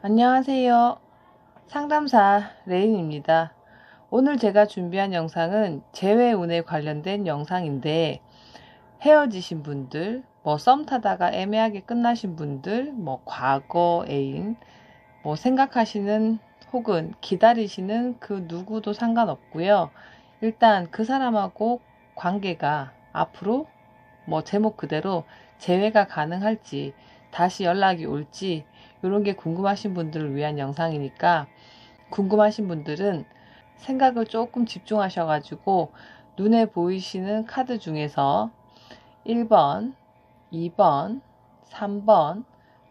안녕하세요. 상담사 레인입니다. 오늘 제가 준비한 영상은 재회운에 관련된 영상인데, 헤어지신 분들, 썸 타다가 애매하게 끝나신 분들, 과거 애인, 생각하시는 혹은 기다리시는 그 누구도 상관없고요. 일단 그 사람하고 관계가 앞으로 제목 그대로 재회가 가능할지, 다시 연락이 올지, 이런 게 궁금하신 분들을 위한 영상이니까, 궁금하신 분들은 생각을 조금 집중하셔가지고 눈에 보이시는 카드 중에서 1번, 2번, 3번,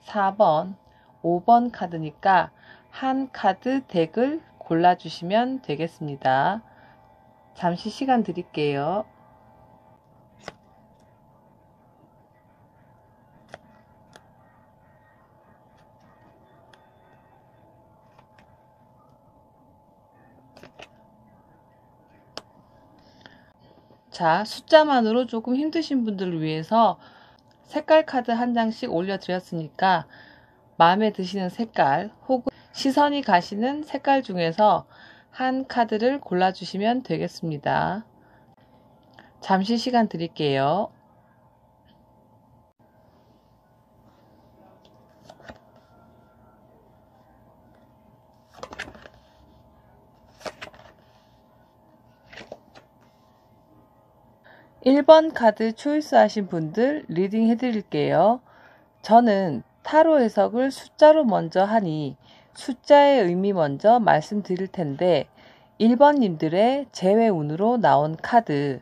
4번, 5번 카드니까 한 카드 덱을 골라주시면 되겠습니다. 잠시 시간 드릴게요. 자, 숫자만으로 조금 힘드신 분들을 위해서 색깔 카드 한 장씩 올려드렸으니까 마음에 드시는 색깔 혹은 시선이 가시는 색깔 중에서 한 카드를 골라주시면 되겠습니다. 잠시 시간 드릴게요. (1번) 카드 초이스 하신 분들 리딩 해드릴게요. 저는 타로 해석을 숫자로 먼저 하니 숫자의 의미 먼저 말씀드릴 텐데, 1번님들의 재회운으로 나온 카드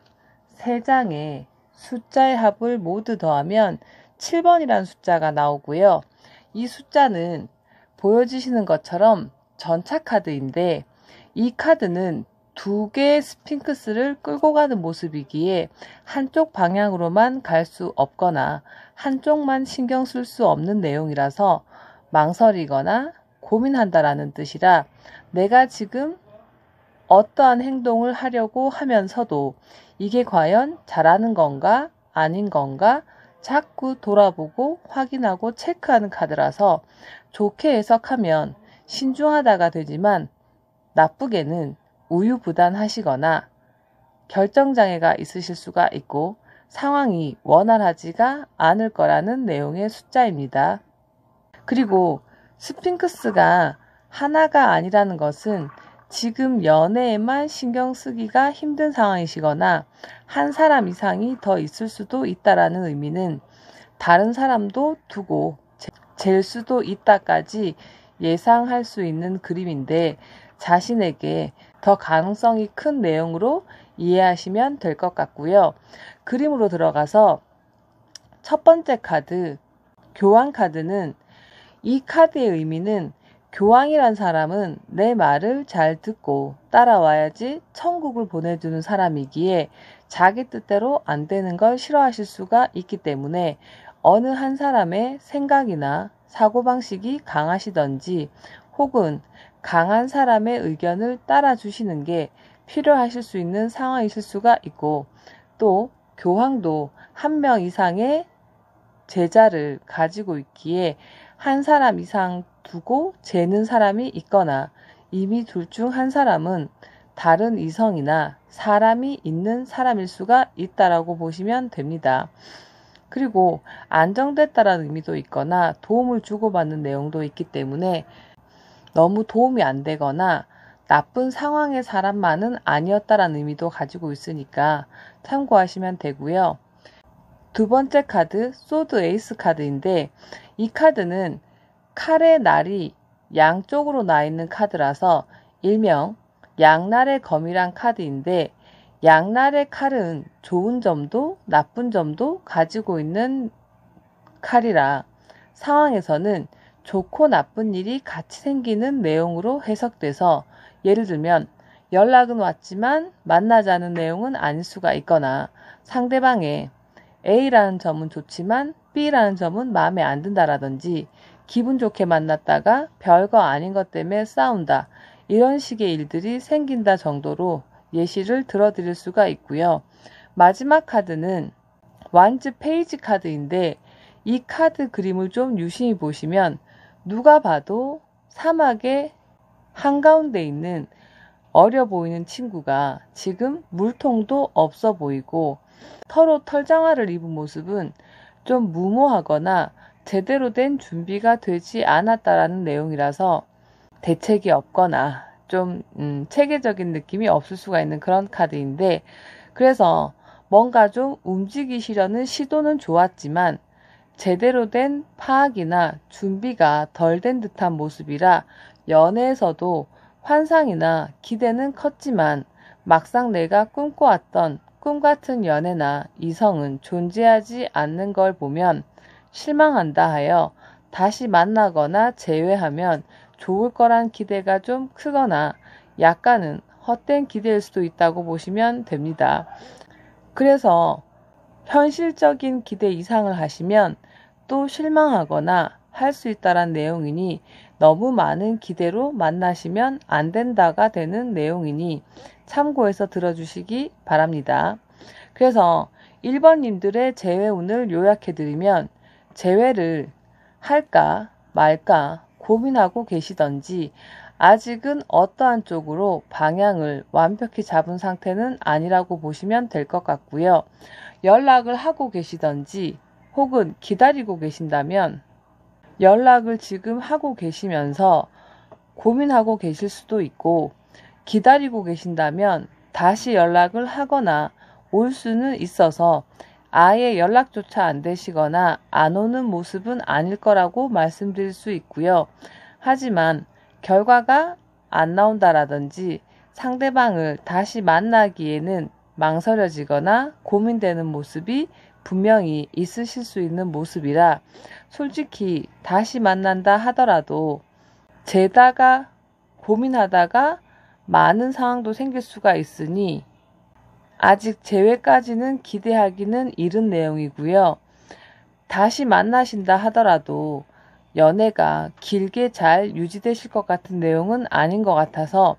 3장에 숫자의 합을 모두 더하면 7번이라는 숫자가 나오고요. 이 숫자는 보여지시는 것처럼 전차 카드인데, 이 카드는 2개의 스핑크스를 끌고 가는 모습이기에 한쪽 방향으로만 갈 수 없거나 한쪽만 신경 쓸 수 없는 내용이라서 망설이거나 고민한다라는 뜻이라, 내가 지금 어떠한 행동을 하려고 하면서도 이게 과연 잘하는 건가 아닌 건가 자꾸 돌아보고 확인하고 체크하는 카드라서, 좋게 해석하면 신중하다가 되지만 나쁘게는 우유부단하시거나 결정장애가 있으실 수가 있고 상황이 원활하지가 않을 거라는 내용의 숫자입니다. 그리고 스핑크스가 하나가 아니라는 것은 지금 연애에만 신경 쓰기가 힘든 상황이시거나 한 사람 이상이 더 있을 수도 있다라는 의미는 다른 사람도 두고 잴 수도 있다까지 예상할 수 있는 그림인데, 자신에게 더 가능성이 큰 내용으로 이해하시면 될 것 같고요. 그림으로 들어가서 첫 번째 카드 교황 카드는, 이 카드의 의미는 교황이란 사람은 내 말을 잘 듣고 따라와야지 천국을 보내주는 사람이기에 자기 뜻대로 안 되는 걸 싫어하실 수가 있기 때문에 어느 한 사람의 생각이나 사고방식이 강하시던지 혹은 강한 사람의 의견을 따라주시는 게 필요하실 수 있는 상황이실 수가 있고, 또 교황도 한 명 이상의 제자를 가지고 있기에 한 사람 이상 두고 재는 사람이 있거나 이미 둘 중 한 사람은 다른 이성이나 사람이 있는 사람일 수가 있다라고 보시면 됩니다. 그리고 안정됐다라는 의미도 있거나 도움을 주고받는 내용도 있기 때문에 너무 도움이 안 되거나 나쁜 상황의 사람만은 아니었다라는 의미도 가지고 있으니까 참고하시면 되고요. 두 번째 카드 소드 에이스 카드인데, 이 카드는 칼의 날이 양쪽으로 나 있는 카드라서 일명 양날의 검이란 카드인데, 양날의 칼은 좋은 점도 나쁜 점도 가지고 있는 칼이라 상황에서는 좋고 나쁜 일이 같이 생기는 내용으로 해석돼서, 예를 들면 연락은 왔지만 만나자는 내용은 아닐 수가 있거나 상대방의 A라는 점은 좋지만 B라는 점은 마음에 안 든다라든지 기분 좋게 만났다가 별거 아닌 것 때문에 싸운다, 이런 식의 일들이 생긴다 정도로 예시를 들어드릴 수가 있고요. 마지막 카드는 완즈 페이지 카드인데, 이 카드 그림을 좀 유심히 보시면 누가 봐도 사막의 한가운데 있는 어려 보이는 친구가 지금 물통도 없어 보이고 서로 털장화를 입은 모습은 좀 무모하거나 제대로 된 준비가 되지 않았다라는 내용이라서 대책이 없거나 좀 체계적인 느낌이 없을 수가 있는 그런 카드인데, 그래서 뭔가 좀 움직이시려는 시도는 좋았지만 제대로 된 파악이나 준비가 덜 된 듯한 모습이라 연애에서도 환상이나 기대는 컸지만 막상 내가 꿈꿔왔던 꿈같은 연애나 이성은 존재하지 않는 걸 보면 실망한다 하여 다시 만나거나 재회하면 좋을 거란 기대가 좀 크거나 약간은 헛된 기대일 수도 있다고 보시면 됩니다. 그래서 현실적인 기대 이상을 하시면 또 실망하거나 할 수 있다란 내용이니 너무 많은 기대로 만나시면 안 된다가 되는 내용이니 참고해서 들어주시기 바랍니다. 그래서 1번님들의 재회운을 요약해드리면 재회를 할까 말까 고민하고 계시던지 아직은 어떠한 쪽으로 방향을 완벽히 잡은 상태는 아니라고 보시면 될 것 같고요. 연락을 하고 계시던지 혹은 기다리고 계신다면 연락을 지금 하고 계시면서 고민하고 계실 수도 있고, 기다리고 계신다면 다시 연락을 하거나 올 수는 있어서 아예 연락조차 안 되시거나 안 오는 모습은 아닐 거라고 말씀드릴 수 있고요. 하지만 결과가 안 나온다라든지 상대방을 다시 만나기에는 망설여지거나 고민되는 모습이 분명히 있으실 수 있는 모습이라, 솔직히 다시 만난다 하더라도 재다가 고민하다가 많은 상황도 생길 수가 있으니 아직 재회까지는 기대하기는 이른 내용이고요. 다시 만나신다 하더라도 연애가 길게 잘 유지되실 것 같은 내용은 아닌 것 같아서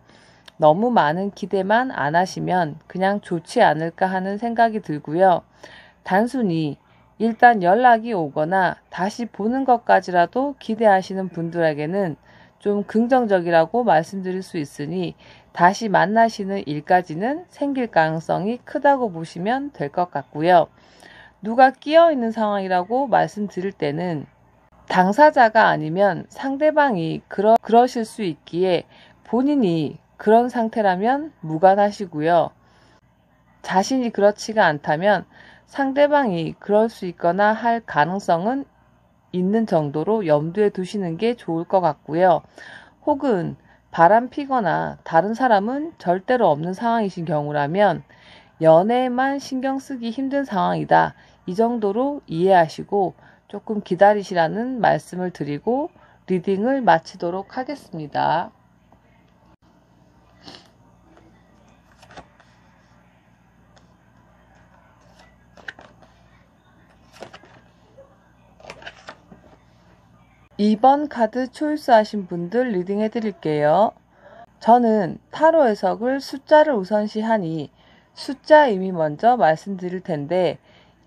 너무 많은 기대만 안 하시면 그냥 좋지 않을까 하는 생각이 들고요. 단순히 일단 연락이 오거나 다시 보는 것까지라도 기대하시는 분들에게는 좀 긍정적이라고 말씀드릴 수 있으니 다시 만나시는 일까지는 생길 가능성이 크다고 보시면 될 것 같고요. 누가 끼어 있는 상황이라고 말씀드릴 때는 당사자가 아니면 상대방이 그러실 수 있기에 본인이 그런 상태라면 무관하시고요. 자신이 그렇지가 않다면 상대방이 그럴 수 있거나 할 가능성은 있는 정도로 염두에 두시는 게 좋을 것 같고요. 혹은 바람 피거나 다른 사람은 절대로 없는 상황이신 경우라면 연애에만 신경 쓰기 힘든 상황이다, 이 정도로 이해하시고 조금 기다리시라는 말씀을 드리고 리딩을 마치도록 하겠습니다. 2번 카드 초이스하신 분들 리딩 해드릴게요. 저는 타로 해석을 숫자를 우선시하니 숫자 의미 먼저 말씀드릴 텐데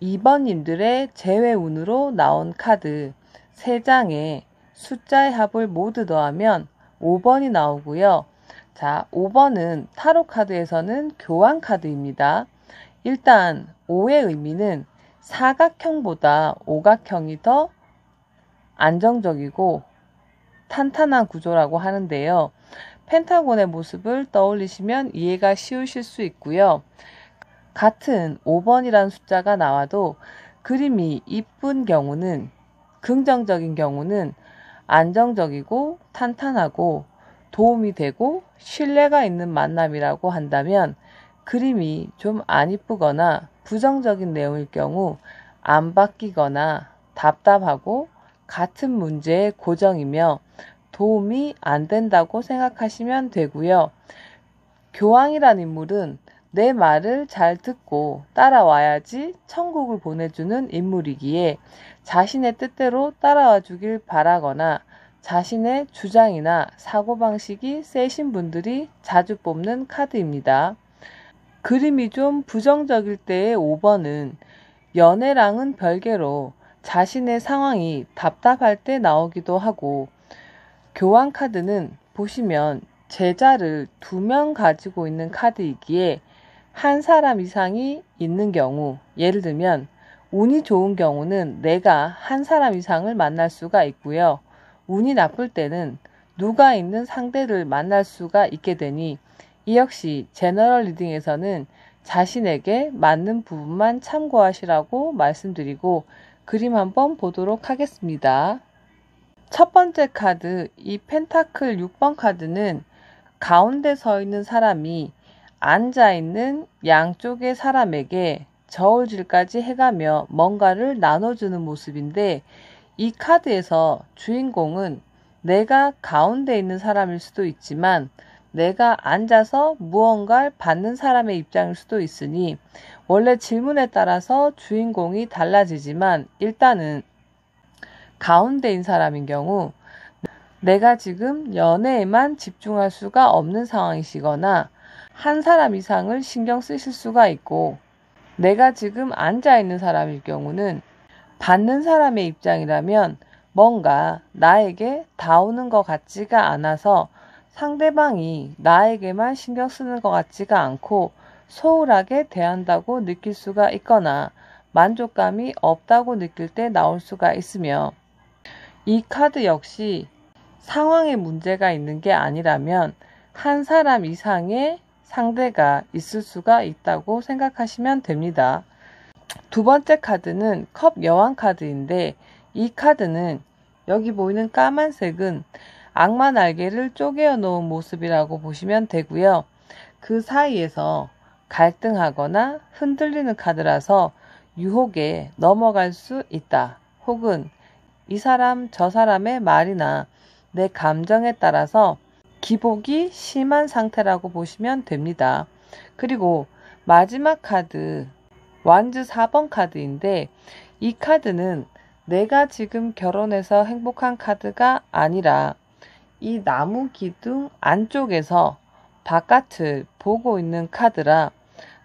2번님들의 재회운으로 나온 카드 3장에 숫자의 합을 모두 더하면 5번이 나오고요. 자, 5번은 타로 카드에서는 교환 카드입니다. 일단 5의 의미는 사각형보다 오각형이 더 안정적이고 탄탄한 구조라고 하는데요. 펜타곤의 모습을 떠올리시면 이해가 쉬우실 수 있고요. 같은 5번이라는 숫자가 나와도 그림이 이쁜 경우는, 긍정적인 경우는 안정적이고 탄탄하고 도움이 되고 신뢰가 있는 만남이라고 한다면, 그림이 좀 안 이쁘거나 부정적인 내용일 경우 안 바뀌거나 답답하고 같은 문제의 고정이며 도움이 안 된다고 생각하시면 되고요. 교황이란 인물은 내 말을 잘 듣고 따라와야지 천국을 보내주는 인물이기에 자신의 뜻대로 따라와 주길 바라거나 자신의 주장이나 사고방식이 세신 분들이 자주 뽑는 카드입니다. 그림이 좀 부정적일 때의 5번은 연애랑은 별개로 자신의 상황이 답답할 때 나오기도 하고 교환 카드는 보시면 제자를 2명 가지고 있는 카드이기에 한 사람 이상이 있는 경우, 예를 들면 운이 좋은 경우는 내가 한 사람 이상을 만날 수가 있고요. 운이 나쁠 때는 누가 있는 상대를 만날 수가 있게 되니 이 역시 제너럴 리딩에서는 자신에게 맞는 부분만 참고하시라고 말씀드리고 그림 한번 보도록 하겠습니다. 첫 번째 카드, 이 펜타클 6번 카드는 가운데 서 있는 사람이 앉아있는 양쪽의 사람에게 저울질까지 해가며 뭔가를 나눠주는 모습인데 이 카드에서 주인공은 내가 가운데 있는 사람일 수도 있지만 내가 앉아서 무언가를 받는 사람의 입장일 수도 있으니 원래 질문에 따라서 주인공이 달라지지만 일단은 가운데인 사람인 경우 내가 지금 연애에만 집중할 수가 없는 상황이시거나 한 사람 이상을 신경 쓰실 수가 있고 내가 지금 앉아있는 사람일 경우는 받는 사람의 입장이라면 뭔가 나에게 닿오는 것 같지가 않아서 상대방이 나에게만 신경 쓰는 것 같지가 않고 소홀하게 대한다고 느낄 수가 있거나 만족감이 없다고 느낄 때 나올 수가 있으며 이 카드 역시 상황에 문제가 있는 게 아니라면 한 사람 이상의 상대가 있을 수가 있다고 생각하시면 됩니다. 두 번째 카드는 컵 여왕 카드인데 이 카드는 여기 보이는 까만색은 악마 날개를 쪼개어 놓은 모습이라고 보시면 되고요. 그 사이에서 갈등하거나 흔들리는 카드라서 유혹에 넘어갈 수 있다. 혹은 이 사람 저 사람의 말이나 내 감정에 따라서 기복이 심한 상태라고 보시면 됩니다. 그리고 마지막 카드 완즈 4번 카드인데 이 카드는 내가 지금 결혼해서 행복한 카드가 아니라 이 나무 기둥 안쪽에서 바깥을 보고 있는 카드라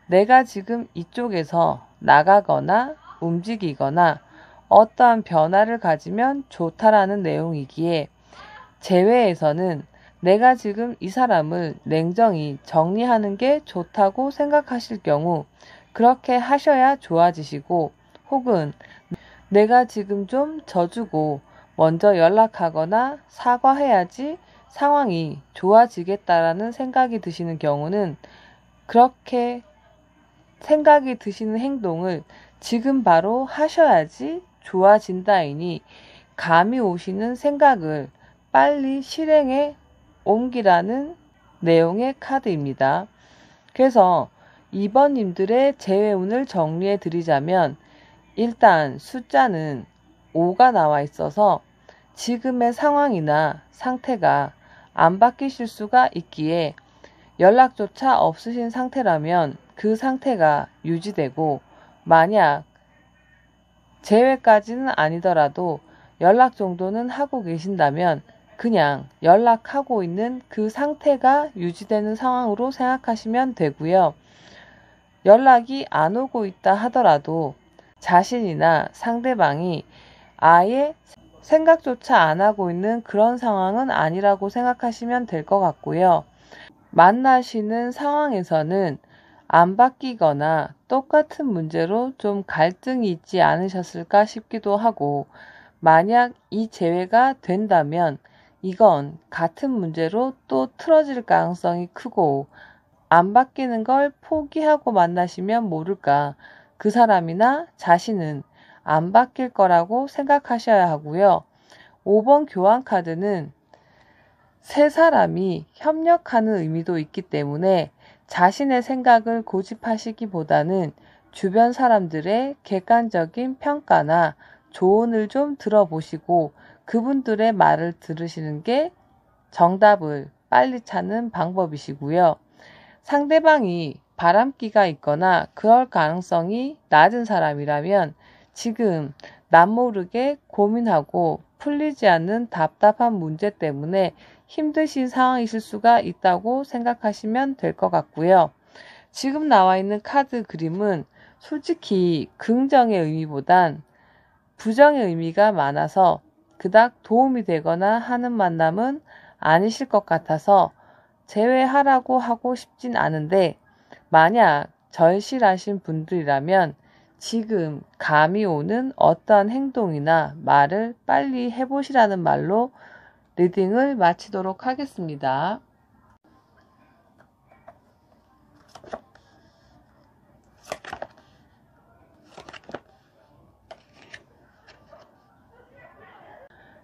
내가 지금 이쪽에서 나가거나 움직이거나 어떠한 변화를 가지면 좋다라는 내용이기에 재회에서는 내가 지금 이 사람을 냉정히 정리하는 게 좋다고 생각하실 경우 그렇게 하셔야 좋아지시고 혹은 내가 지금 좀 져주고 먼저 연락하거나 사과해야지 상황이 좋아지겠다라는 생각이 드시는 경우는 그렇게 생각이 드시는 행동을 지금 바로 하셔야지 좋아진다이니 감이 오시는 생각을 빨리 실행에 옮기라는 내용의 카드입니다. 그래서 2번님들의 재회운을 정리해 드리자면 일단 숫자는 5가 나와 있어서 지금의 상황이나 상태가 안 바뀌실 수가 있기에 연락조차 없으신 상태라면 그 상태가 유지되고 만약 재회까지는 아니더라도 연락 정도는 하고 계신다면 그냥 연락하고 있는 그 상태가 유지되는 상황으로 생각하시면 되고요. 연락이 안 오고 있다 하더라도 자신이나 상대방이 아예 생각조차 안 하고 있는 그런 상황은 아니라고 생각하시면 될 것 같고요. 만나시는 상황에서는 안 바뀌거나 똑같은 문제로 좀 갈등이 있지 않으셨을까 싶기도 하고 만약 이 재회가 된다면 이건 같은 문제로 또 틀어질 가능성이 크고 안 바뀌는 걸 포기하고 만나시면 모를까 그 사람이나 자신은 안 바뀔 거라고 생각하셔야 하고요. 5번 교환 카드는 세 사람이 협력하는 의미도 있기 때문에 자신의 생각을 고집하시기보다는 주변 사람들의 객관적인 평가나 조언을 좀 들어보시고 그분들의 말을 들으시는 게 정답을 빨리 찾는 방법이시고요. 상대방이 바람기가 있거나 그럴 가능성이 낮은 사람이라면 지금 남모르게 고민하고 풀리지 않는 답답한 문제 때문에 힘드신 상황이실 수가 있다고 생각하시면 될 것 같고요. 지금 나와 있는 카드 그림은 솔직히 긍정의 의미보단 부정의 의미가 많아서 그닥 도움이 되거나 하는 만남은 아니실 것 같아서 제외하라고 하고 싶진 않은데, 만약 절실하신 분들이라면 지금 감이 오는 어떠한 행동이나 말을 빨리 해보시라는 말로 리딩을 마치도록 하겠습니다.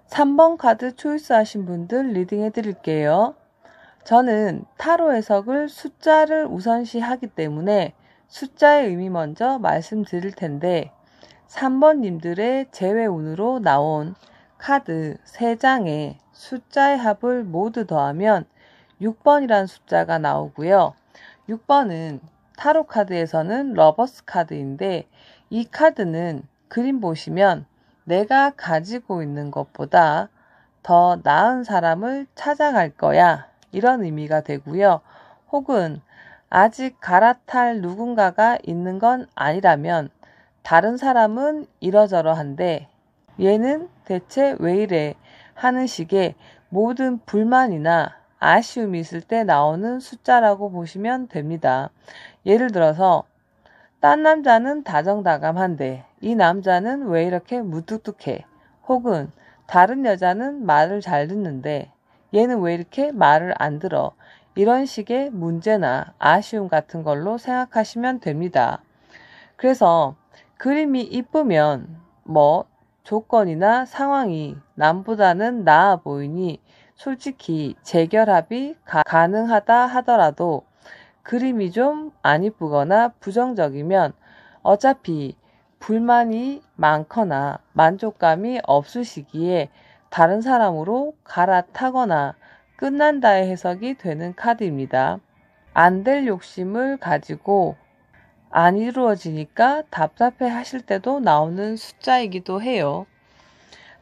(3번) 카드 초이스 하신 분들 리딩 해드릴게요. 저는 타로 해석을 숫자를 우선시 하기 때문에 숫자의 의미 먼저 말씀드릴 텐데, 3번님들의 제외운으로 나온 카드 3장에 숫자의 합을 모두 더하면 6번이라는 숫자가 나오고요. 6번은 타로 카드에서는 러버스 카드인데, 이 카드는 그림 보시면 내가 가지고 있는 것보다 더 나은 사람을 찾아갈 거야, 이런 의미가 되고요. 혹은 아직 갈아탈 누군가가 있는 건 아니라면 다른 사람은 이러저러한데 얘는 대체 왜 이래 하는 식의 모든 불만이나 아쉬움이 있을 때 나오는 숫자라고 보시면 됩니다. 예를 들어서 딴 남자는 다정다감한데 이 남자는 왜 이렇게 무뚝뚝해? 혹은 다른 여자는 말을 잘 듣는데 얘는 왜 이렇게 말을 안 들어? 이런 식의 문제나 아쉬움 같은 걸로 생각하시면 됩니다. 그래서 그림이 이쁘면 조건이나 상황이 남보다는 나아 보이니 솔직히 재결합이 가능하다 하더라도 그림이 좀 안 이쁘거나 부정적이면 어차피 불만이 많거나 만족감이 없으시기에 다른 사람으로 갈아타거나 끝난다의 해석이 되는 카드입니다. 안 될 욕심을 가지고 안 이루어지니까 답답해 하실 때도 나오는 숫자이기도 해요.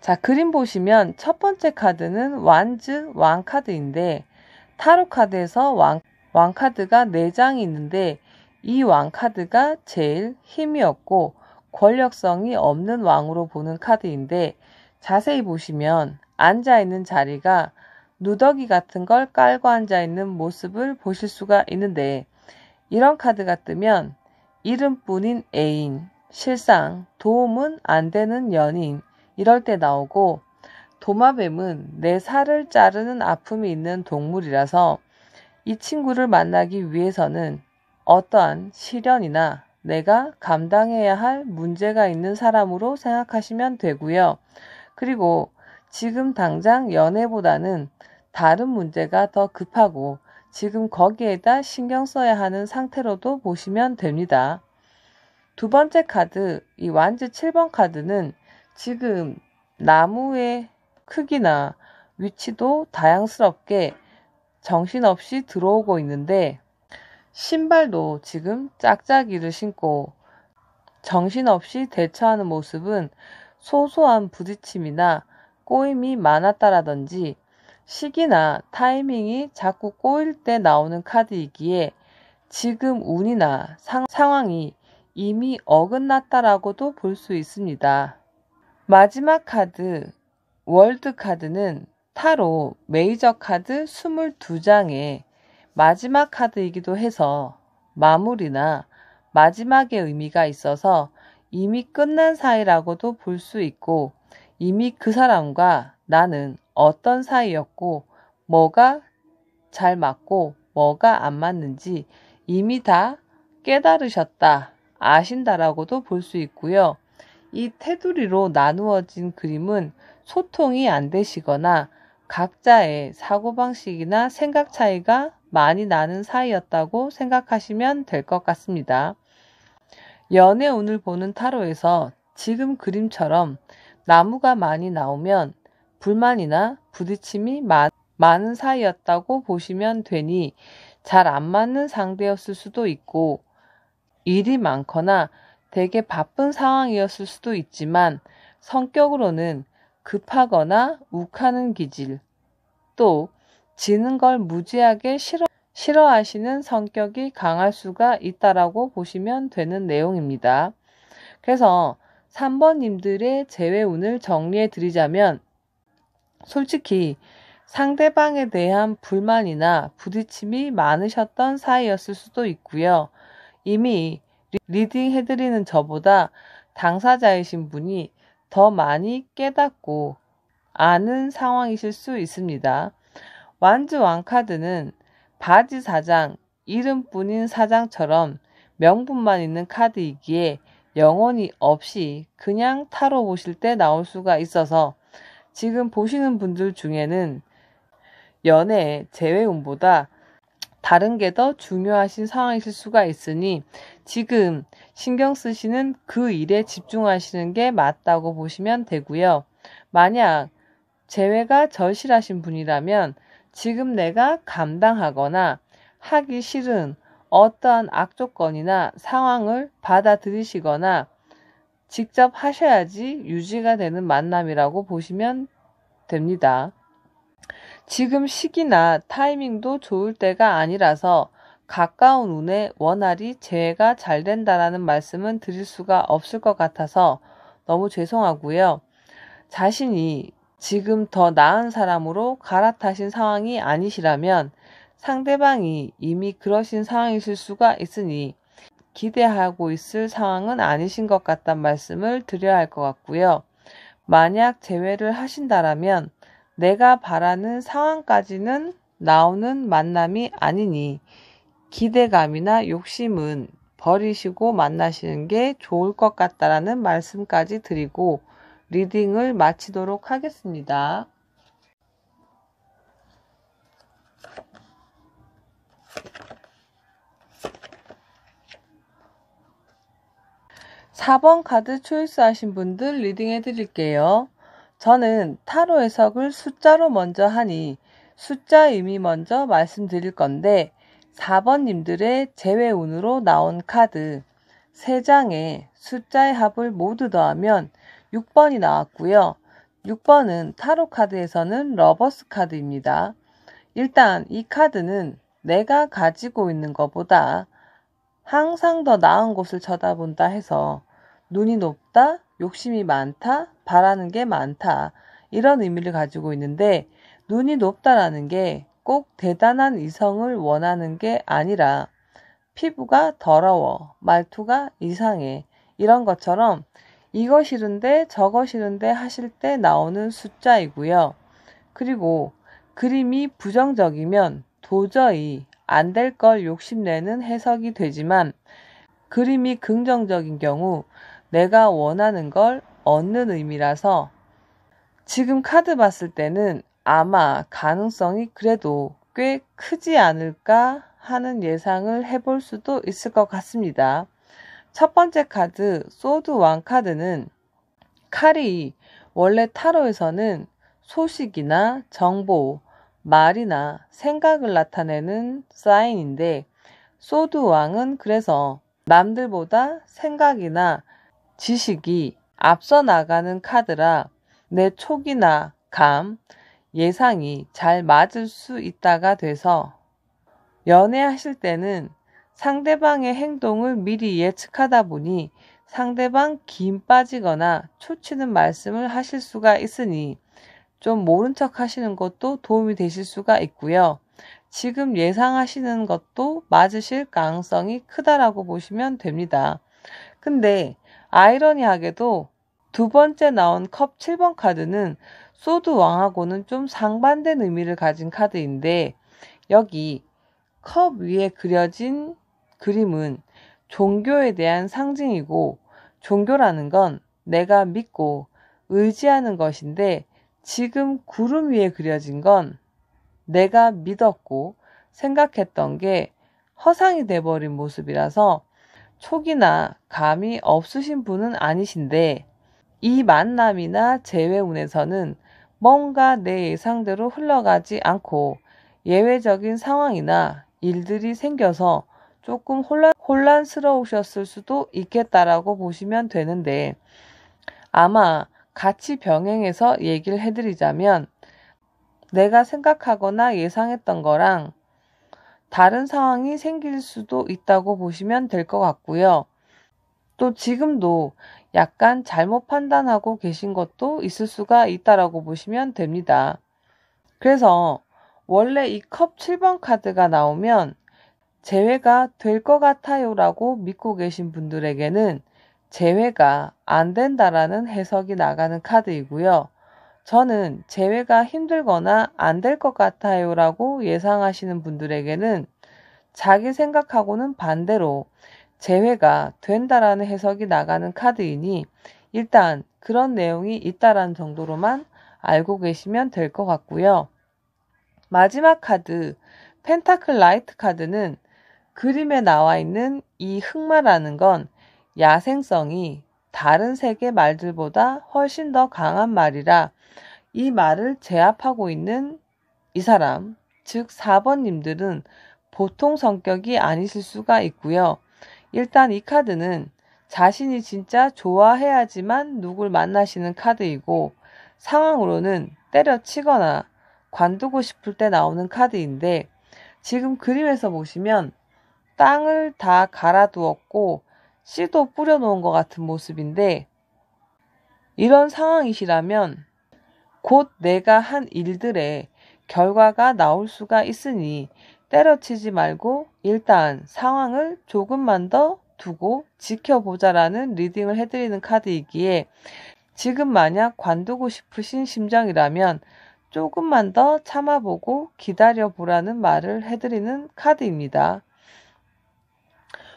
자, 그림 보시면 첫 번째 카드는 완즈 왕 카드인데, 타로 카드에서 왕 카드가 4장이 있는데 이 왕 카드가 제일 힘이 없고 권력성이 없는 왕으로 보는 카드인데, 자세히 보시면 앉아있는 자리가 누더기 같은 걸 깔고 앉아있는 모습을 보실 수가 있는데, 이런 카드가 뜨면 이름뿐인 애인, 실상 도움은 안 되는 연인, 이럴 때 나오고, 도마뱀은 내 살을 자르는 아픔이 있는 동물이라서 이 친구를 만나기 위해서는 어떠한 시련이나 내가 감당해야 할 문제가 있는 사람으로 생각하시면 되고요. 그리고 지금 당장 연애보다는 다른 문제가 더 급하고 지금 거기에다 신경 써야 하는 상태로도 보시면 됩니다. 두 번째 카드, 이 완즈 7번 카드는 지금 나무의 크기나 위치도 다양스럽게 정신없이 들어오고 있는데, 신발도 지금 짝짝이를 신고 정신없이 대처하는 모습은 소소한 부딪힘이나 꼬임이 많았다라든지 시기나 타이밍이 자꾸 꼬일 때 나오는 카드이기에 지금 운이나 상황이 이미 어긋났다라고도 볼 수 있습니다. 마지막 카드, 월드 카드는 타로 메이저 카드 22장의 마지막 카드이기도 해서 마무리나 마지막의 의미가 있어서 이미 끝난 사이라고도 볼 수 있고, 이미 그 사람과 나는 어떤 사이였고 뭐가 잘 맞고 뭐가 안 맞는지 이미 다 깨달으셨다, 아신다라고도 볼 수 있고요. 이 테두리로 나누어진 그림은 소통이 안 되시거나 각자의 사고방식이나 생각 차이가 많이 나는 사이였다고 생각하시면 될 것 같습니다. 연애운을 보는 타로에서 지금 그림처럼 나무가 많이 나오면 불만이나 부딪힘이 많은 사이였다고 보시면 되니 잘 안 맞는 상대였을 수도 있고 일이 많거나 되게 바쁜 상황이었을 수도 있지만 성격으로는 급하거나 욱하는 기질, 또 지는 걸 무지하게 싫어하시는 성격이 강할 수가 있다라고 보시면 되는 내용입니다. 그래서 3번님들의 재회운을 정리해 드리자면 솔직히 상대방에 대한 불만이나 부딪힘이 많으셨던 사이였을 수도 있고요. 이미 리딩 해드리는 저보다 당사자이신 분이 더 많이 깨닫고 아는 상황이실 수 있습니다. 완주 왕카드는 바지 사장, 이름뿐인 사장처럼 명분만 있는 카드이기에 영혼이 없이 그냥 타로 보실 때 나올 수가 있어서 지금 보시는 분들 중에는 연애, 재회운보다 다른 게 더 중요하신 상황이실 수가 있으니 지금 신경 쓰시는 그 일에 집중하시는 게 맞다고 보시면 되고요. 만약 재회가 절실하신 분이라면 지금 내가 감당하거나 하기 싫은 어떠한 악조건이나 상황을 받아들이시거나 직접 하셔야지 유지가 되는 만남이라고 보시면 됩니다. 지금 시기나 타이밍도 좋을 때가 아니라서 가까운 운에 원활히 재회가 잘 된다라는 말씀은 드릴 수가 없을 것 같아서 너무 죄송하고요. 자신이 지금 더 나은 사람으로 갈아타신 상황이 아니시라면 상대방이 이미 그러신 상황이실 수가 있으니 기대하고 있을 상황은 아니신 것 같단 말씀을 드려야 할 것 같고요. 만약 재회를 하신다라면 내가 바라는 상황까지는 나오는 만남이 아니니 기대감이나 욕심은 버리시고 만나시는 게 좋을 것 같다라는 말씀까지 드리고 리딩을 마치도록 하겠습니다. 4번 카드 초이스 하신 분들 리딩 해드릴게요. 저는 타로 해석을 숫자로 먼저 하니 숫자 의미 먼저 말씀드릴 건데 4번님들의 재회운으로 나온 카드 3장에 숫자의 합을 모두 더하면 6번이 나왔고요. 6번은 타로 카드에서는 러버스 카드입니다. 일단 이 카드는 내가 가지고 있는 것보다 항상 더 나은 곳을 쳐다본다 해서 눈이 높다, 욕심이 많다, 바라는 게 많다 이런 의미를 가지고 있는데 눈이 높다라는 게 꼭 대단한 이성을 원하는 게 아니라 피부가 더러워, 말투가 이상해 이런 것처럼 이거 싫은데 저거 싫은데 하실 때 나오는 숫자이고요. 그리고 그림이 부정적이면 도저히 안 될 걸 욕심내는 해석이 되지만 그림이 긍정적인 경우 내가 원하는 걸 얻는 의미라서 지금 카드 봤을 때는 아마 가능성이 그래도 꽤 크지 않을까 하는 예상을 해볼 수도 있을 것 같습니다. 첫 번째 카드 소드 왕 카드는 칼이 원래 타로에서는 소식이나 정보, 말이나 생각을 나타내는 사인인데 소드 왕은 그래서 남들보다 생각이나 지식이 앞서 나가는 카드라 내 촉이나 감, 예상이 잘 맞을 수 있다가 돼서 연애하실 때는 상대방의 행동을 미리 예측하다 보니 상대방 긴 빠지거나 초치는 말씀을 하실 수가 있으니 좀 모른 척 하시는 것도 도움이 되실 수가 있고요. 지금 예상하시는 것도 맞으실 가능성이 크다라고 보시면 됩니다. 근데 아이러니하게도 두 번째 나온 컵 7번 카드는 소드 왕하고는 좀 상반된 의미를 가진 카드인데 여기 컵 위에 그려진 그림은 종교에 대한 상징이고 종교라는 건 내가 믿고 의지하는 것인데 지금 구름 위에 그려진 건 내가 믿었고 생각했던 게 허상이 돼버린 모습이라서 촉이나 감이 없으신 분은 아니신데 이 만남이나 재회운에서는 뭔가 내 예상대로 흘러가지 않고 예외적인 상황이나 일들이 생겨서 조금 혼란스러우셨을 수도 있겠다라고 보시면 되는데 아마 같이 병행해서 얘기를 해드리자면 내가 생각하거나 예상했던 거랑 다른 상황이 생길 수도 있다고 보시면 될 것 같고요. 또 지금도 약간 잘못 판단하고 계신 것도 있을 수가 있다라고 보시면 됩니다. 그래서 원래 이 컵 7번 카드가 나오면 재회가 될 것 같아요 라고 믿고 계신 분들에게는 재회가 안 된다라는 해석이 나가는 카드이고요. 저는 재회가 힘들거나 안 될 것 같아요 라고 예상하시는 분들에게는 자기 생각하고는 반대로 재회가 된다라는 해석이 나가는 카드이니 일단 그런 내용이 있다라는 정도로만 알고 계시면 될 것 같고요. 마지막 카드 펜타클 라이트 카드는 그림에 나와 있는 이 흑마라는 건 야생성이 다른 색의 말들보다 훨씬 더 강한 말이라 이 말을 제압하고 있는 이 사람, 즉 4번님들은 보통 성격이 아니실 수가 있고요. 일단 이 카드는 자신이 진짜 좋아해야지만 누굴 만나시는 카드이고 상황으로는 때려치거나 관두고 싶을 때 나오는 카드인데 지금 그림에서 보시면 땅을 다 갈아두었고 씨도 뿌려놓은 것 같은 모습인데 이런 상황이시라면 곧 내가 한 일들의 결과가 나올 수가 있으니 때려치지 말고 일단 상황을 조금만 더 두고 지켜보자라는 리딩을 해드리는 카드이기에 지금 만약 관두고 싶으신 심정이라면 조금만 더 참아보고 기다려보라는 말을 해드리는 카드입니다.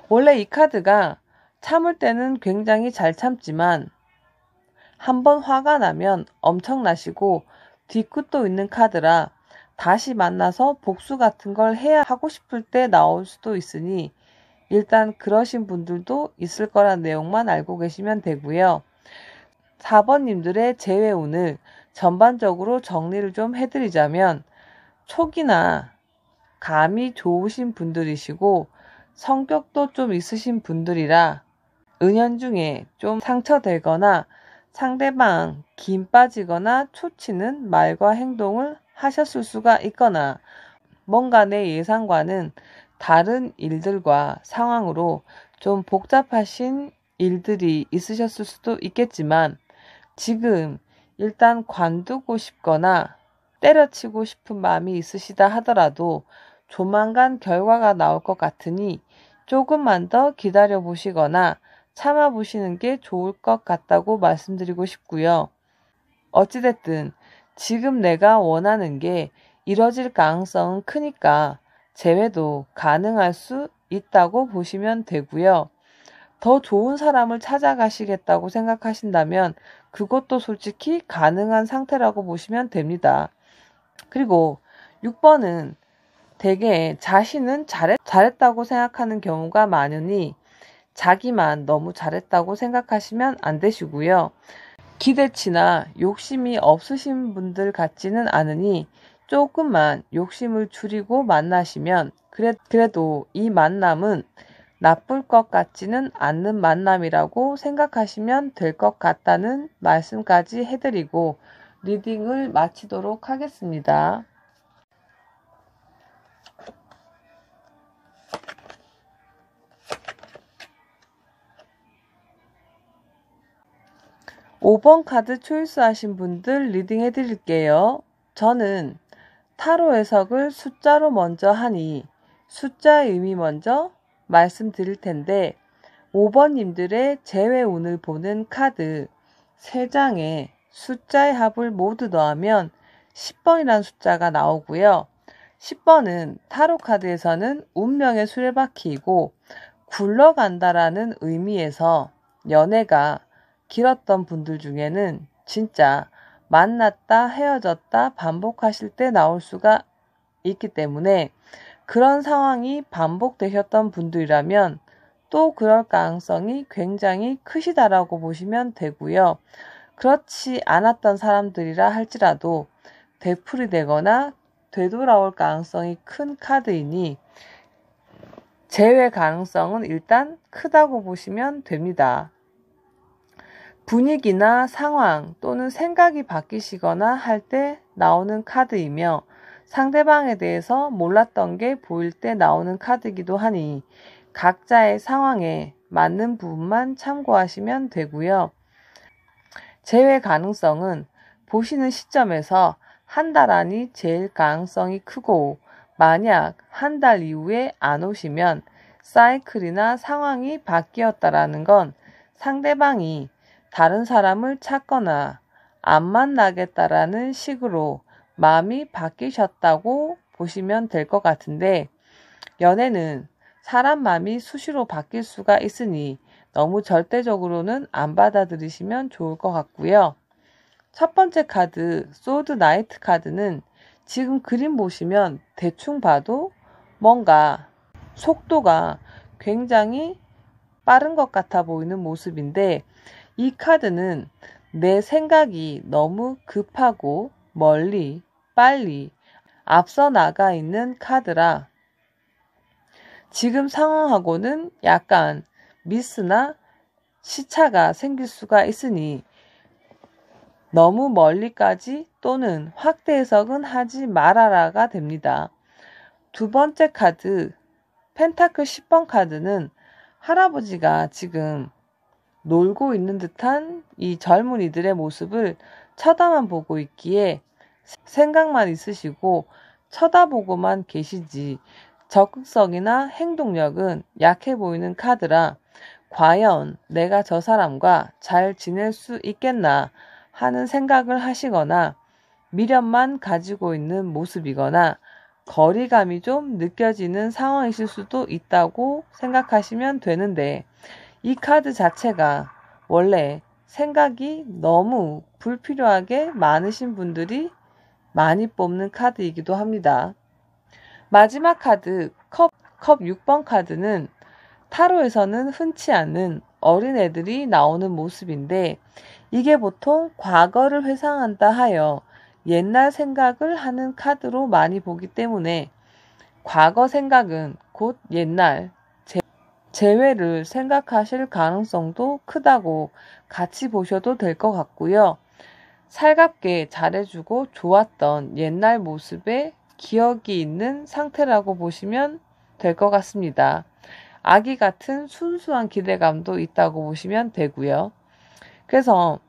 원래 이 카드가 참을 때는 굉장히 잘 참지만 한번 화가 나면 엄청나시고 뒤끝도 있는 카드라 다시 만나서 복수 같은 걸 해야 하고 싶을 때 나올 수도 있으니 일단 그러신 분들도 있을 거란 내용만 알고 계시면 되고요. 4번님들의 재회운을 전반적으로 정리를 좀 해드리자면 촉이나 감이 좋으신 분들이시고 성격도 좀 있으신 분들이라 은연중에 좀 상처되거나 상대방 긴 빠지거나 초치는 말과 행동을 하셨을 수가 있거나 뭔가 내 예상과는 다른 일들과 상황으로 좀 복잡하신 일들이 있으셨을 수도 있겠지만 지금 일단 관두고 싶거나 때려치고 싶은 마음이 있으시다 하더라도 조만간 결과가 나올 것 같으니 조금만 더 기다려 보시거나 참아 보시는 게 좋을 것 같다고 말씀드리고 싶고요. 어찌됐든 지금 내가 원하는 게 이뤄질 가능성은 크니까 재회도 가능할 수 있다고 보시면 되고요. 더 좋은 사람을 찾아가시겠다고 생각하신다면 그것도 솔직히 가능한 상태라고 보시면 됩니다. 그리고 6번은 되게 자신은 잘했다고 생각하는 경우가 많으니 자기만 너무 잘했다고 생각하시면 안 되시고요. 기대치나 욕심이 없으신 분들 같지는 않으니 조금만 욕심을 줄이고 만나시면 그래도 이 만남은 나쁠 것 같지는 않는 만남이라고 생각하시면 될 것 같다는 말씀까지 해드리고 리딩을 마치도록 하겠습니다. 5번 카드 초이스 하신 분들 리딩 해드릴게요. 저는 타로 해석을 숫자로 먼저 하니 숫자의 의미 먼저 말씀드릴 텐데 5번님들의 재회운을 보는 카드 3장에 숫자의 합을 모두 더하면 10번이라는 숫자가 나오고요. 10번은 타로 카드에서는 운명의 수레바퀴이고 굴러간다라는 의미에서 연애가 길었던 분들 중에는 진짜 만났다 헤어졌다 반복하실 때 나올 수가 있기 때문에 그런 상황이 반복되셨던 분들이라면 또 그럴 가능성이 굉장히 크시다라고 보시면 되고요. 그렇지 않았던 사람들이라 할지라도 되풀이 되거나 되돌아올 가능성이 큰 카드이니 재회 가능성은 일단 크다고 보시면 됩니다. 분위기나 상황 또는 생각이 바뀌시거나 할 때 나오는 카드이며 상대방에 대해서 몰랐던 게 보일 때 나오는 카드이기도 하니 각자의 상황에 맞는 부분만 참고하시면 되고요. 재회 가능성은 보시는 시점에서 한 달 안이 제일 가능성이 크고, 만약 한 달 이후에 안 오시면 사이클이나 상황이 바뀌었다라는 건 상대방이 다른 사람을 찾거나 안 만나겠다라는 식으로 마음이 바뀌셨다고 보시면 될 것 같은데, 연애는 사람 마음이 수시로 바뀔 수가 있으니 너무 절대적으로는 안 받아들이시면 좋을 것 같고요. 첫 번째 카드, 소드 나이트 카드는 지금 그림 보시면 대충 봐도 뭔가 속도가 굉장히 빠른 것 같아 보이는 모습인데, 이 카드는 내 생각이 너무 급하고 멀리, 빨리 앞서 나가 있는 카드라 지금 상황하고는 약간 미스나 시차가 생길 수가 있으니 너무 멀리까지 또는 확대 해석은 하지 말아라가 됩니다. 두 번째 카드, 펜타클 10번 카드는 할아버지가 지금 놀고 있는 듯한 이 젊은이들의 모습을 쳐다만 보고 있기에 생각만 있으시고 쳐다보고만 계시지 적극성이나 행동력은 약해 보이는 카드라 과연 내가 저 사람과 잘 지낼 수 있겠나 하는 생각을 하시거나 미련만 가지고 있는 모습이거나 거리감이 좀 느껴지는 상황이실 수도 있다고 생각하시면 되는데, 이 카드 자체가 원래 생각이 너무 불필요하게 많으신 분들이 많이 뽑는 카드이기도 합니다. 마지막 카드, 컵 6번 카드는 타로에서는 흔치 않은 어린애들이 나오는 모습인데, 이게 보통 과거를 회상한다 하여 옛날 생각을 하는 카드로 많이 보기 때문에 과거 생각은 곧 옛날, 재회를 생각하실 가능성도 크다고 같이 보셔도 될 것 같고요. 살갑게 잘해주고 좋았던 옛날 모습에 기억이 있는 상태라고 보시면 될 것 같습니다. 아기 같은 순수한 기대감도 있다고 보시면 되고요. 그래서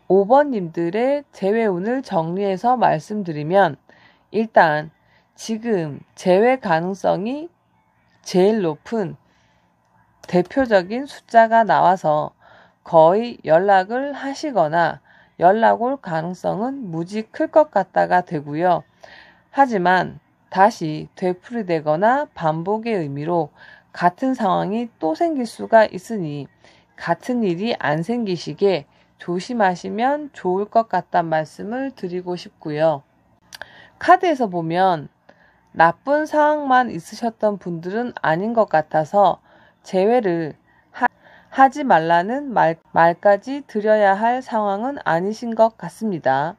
5번님들의 재회운을 정리해서 말씀드리면, 일단 지금 재회 가능성이 제일 높은 대표적인 숫자가 나와서 거의 연락을 하시거나 연락 올 가능성은 무지 클 것 같다가 되고요. 하지만 다시 되풀이되거나 반복의 의미로 같은 상황이 또 생길 수가 있으니 같은 일이 안 생기시게 조심하시면 좋을 것 같다는 말씀을 드리고 싶고요. 카드에서 보면 나쁜 상황만 있으셨던 분들은 아닌 것 같아서 재회를 하지 말라는 말까지 드려야 할 상황은 아니신 것 같습니다.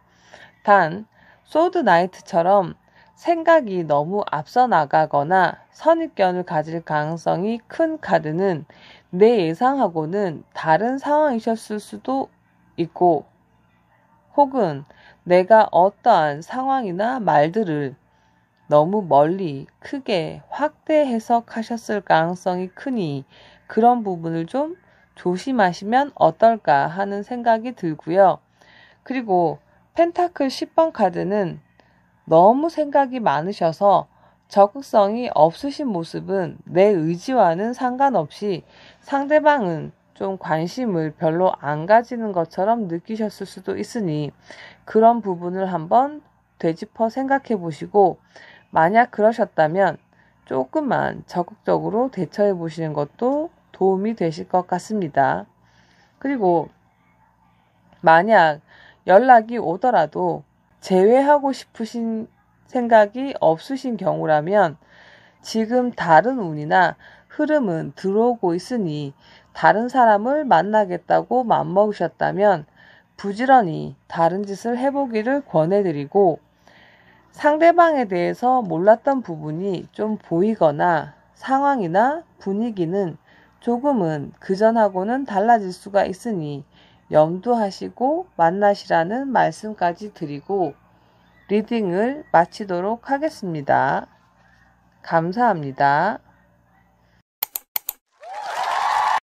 단, 소드 나이트처럼 생각이 너무 앞서 나가거나 선입견을 가질 가능성이 큰 카드는 내 예상하고는 다른 상황이셨을 수도 있고, 혹은 내가 어떠한 상황이나 말들을 너무 멀리 크게 확대 해석하셨을 가능성이 크니 그런 부분을 좀 조심하시면 어떨까 하는 생각이 들고요. 그리고 펜타클 10번 카드는 너무 생각이 많으셔서 적극성이 없으신 모습은 내 의지와는 상관없이 상대방은 좀 관심을 별로 안 가지는 것처럼 느끼셨을 수도 있으니 그런 부분을 한번 되짚어 생각해 보시고, 만약 그러셨다면 조금만 적극적으로 대처해 보시는 것도 도움이 되실 것 같습니다. 그리고 만약 연락이 오더라도 제외하고 싶으신 생각이 없으신 경우라면 지금 다른 운이나 흐름은 들어오고 있으니 다른 사람을 만나겠다고 맘먹으셨다면 부지런히 다른 짓을 해보기를 권해드리고, 상대방에 대해서 몰랐던 부분이 좀 보이거나 상황이나 분위기는 조금은 그전하고는 달라질 수가 있으니 염두하시고 만나시라는 말씀까지 드리고, 리딩을 마치도록 하겠습니다. 감사합니다.